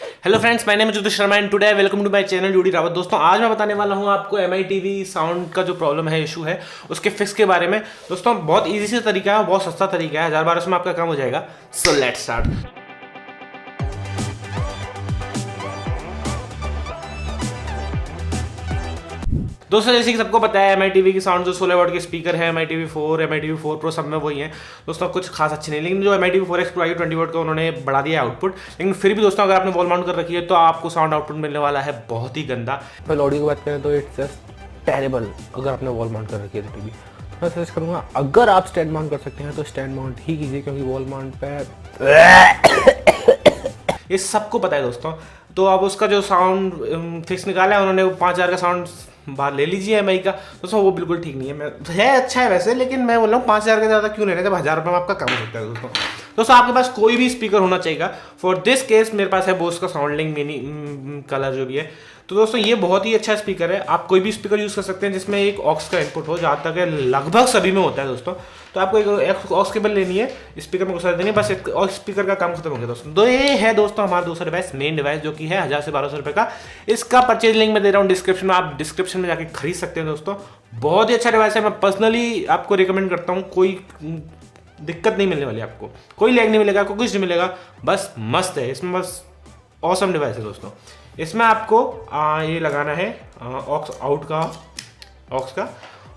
Hello friends, my name is Jyotish Sharma and today welcome to my channel UD Rawat. दोस्तों आज मैं बताने वाला हूं आपको एमआई टीवी साउंड का जो प्रॉब्लम है, इशू है, उसके फिक्स के बारे में। दोस्तों बहुत इजी से तरीका है, बहुत सस्ता तरीका है, 1000-1200 में आपका काम हो जाएगा। So let's start. दोस्तों जैसे कि सबको पता है, एमआई टीवी की साउंड जो 16 वॉट के स्पीकर है, MI TV 4, MI TV 4 pro सब में वही है। दोस्तों कुछ खास अच्छे नहीं, लेकिन जो MI TV 4X pro I 20 what का उन्होंने बढ़ा दिया आउटपुट। लेकिन फिर भी दोस्तों अगर आपने वॉल माउंट कर रखी है तो आपको साउंड आउटपुट मिलने वाला है बहुत ही गंदा। पहले ऑडियो की बात करें तो इट्स जस्ट टेरेबल। अगर आपने वॉल माउंट कर रखी है तो टीवी, मैं सजेस्ट करूँगा अगर आप स्टैंड माउंट कर सकते हैं तो स्टैंड माउंट ही कीजिए, क्योंकि वॉल माउंट पे ये सबको पता है दोस्तों। तो अब उसका जो साउंड फिक्स निकाला है उन्होंने, 5000 का साउंड बाहर ले लीजिए एमआई का। दोस्तों वो बिल्कुल ठीक नहीं है, मैं है अच्छा है वैसे, लेकिन मैं बोल रहा हूँ 5000 का ज़्यादा क्यों लेना, जब 1000 रुपये में आपका काम हो सकता है। दोस्तों आपके पास कोई भी स्पीकर होना चाहिए। फॉर दिस केस मेरे पास है बोस का साउंडलिंग मिनी कलर जो भी है। तो दोस्तों ये बहुत ही अच्छा स्पीकर है, आप कोई भी स्पीकर यूज़ कर सकते हैं जिसमें एक ऑक्स का इनपुट हो, जहाँ तक है लगभग सभी में होता है दोस्तों। तो आपको एक ऑक्स केबल लेनी है, स्पीकर में घुसा देनी है, बस एक स्पीकर का काम खत्म हो गया दोस्तों। तो ये है दोस्तों हमारा दूसरा डिवाइस, मेन डिवाइस, जो कि है 1000 से 1200 रुपये का। इसका परचेज लिंक मैं दे रहा हूँ डिस्क्रिप्शन में, आप डिस्क्रिप्शन में जाके खरीद सकते हैं दोस्तों। बहुत ही अच्छा डिवाइस है, मैं पर्सनली आपको रिकमेंड करता हूँ। कोई दिक्कत नहीं मिलने वाली आपको, कोई लैग नहीं मिलेगा, आपको कुछ नहीं मिलेगा, बस मस्त है। इसमें बस ऑसम डिवाइस है दोस्तों। इसमें आपको ये लगाना है ऑक्स आउट का, ऑक्स का।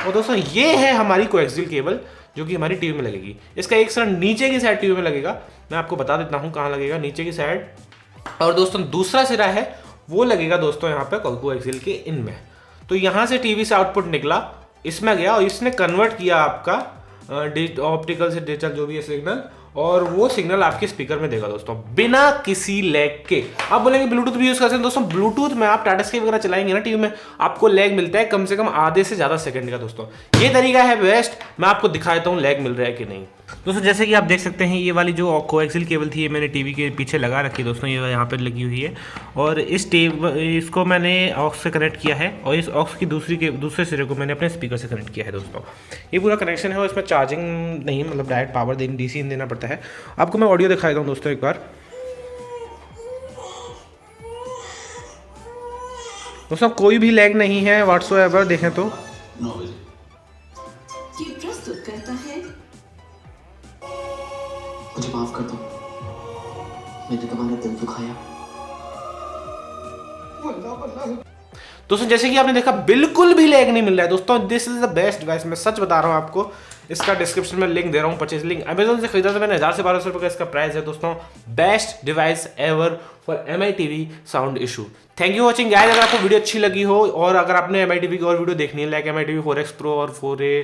और दोस्तों ये है हमारी कोएक्सियल केबल जो कि हमारी टीवी में लगेगी। इसका एक सिरा नीचे की साइड टीवी में लगेगा, मैं आपको बता देता हूँ कहाँ लगेगा, नीचे की साइड। और दोस्तों दूसरा सिरा है वो लगेगा दोस्तों यहाँ पे कोएक्सियल के इनमें। तो यहाँ से टीवी से आउटपुट निकला, इसमें गया और इसने कन्वर्ट किया आपका ऑप्टिकल से डिजिटल जो भी है सिग्नल, और वो सिग्नल आपके स्पीकर में देगा दोस्तों, बिना किसी लैग के। आप बोलेंगे ब्लूटूथ भी यूज कर सकते हैं दोस्तों। ब्लूटूथ में आप टाटा स्काई वगैरह चलाएंगे ना टीवी में, आपको लैग मिलता है कम से कम आधे से ज्यादा सेकंड का दोस्तों। ये तरीका है बेस्ट, मैं आपको दिखा देता हूँ लैग मिल रहा है कि नहीं। दोस्तों जैसे कि आप देख सकते हैं, ये वाली जो कोएक्सियल केबल थी ये मैंने टीवी के पीछे लगा रखी है दोस्तों, ये यहाँ पर लगी हुई है। और इसको मैंने ऑक्स से कनेक्ट किया है, और इस ऑक्स की दूसरे सिरे को मैंने अपने स्पीकर से कनेक्ट किया है दोस्तों। ये पूरा कनेक्शन है और इसमें चार्जिंग नहीं, मतलब डायरेक्ट पावर डीसी देना पड़ता है। आपको मैं ऑडियो दिखा देता हूँ दोस्तों एक बार। दोस्तों कोई भी लैग नहीं है व्हाट्सोएवर, देखें तो। 9 बजे ये प्रस्तुत करता है। मुझे माफ कर दो, मैंने तुम्हारा दिल दुखाया। दोस्तों जैसे कि आपने देखा बिल्कुल भी लैग नहीं मिल रहा है दोस्तों। This is the best device, मैं सच बता रहा हूँ आपको। इसका डिस्क्रिप्शन में लिंक दे रहा हूँ, परचेज लिंक। अमेजोन से खरीदा था मैंने, 1000 से 1200 रुपये का इसका प्राइस है दोस्तों। Best device ever for MI TV sound issue. Thank you watching guys. अगर आपको वीडियो अच्छी लगी हो और अगर आपने एमआई टीवी की और वीडियो देखनी है, like MI TV 4X pro और 4A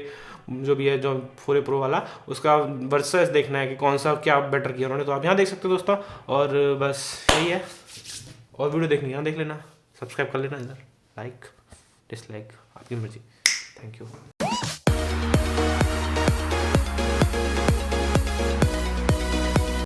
जो भी है, जो 4A प्रो वाला, उसका वर्सेस देखना है कि कौन सा क्या बेटर किया उन्होंने, तो आप यहाँ देख सकते हो दोस्तों। और बस यही है, और वीडियो देखनी है यहाँ देख लेना, सब्सक्राइब कर लेना इधर, लाइक डिसलाइक आपकी मर्जी। Thank you.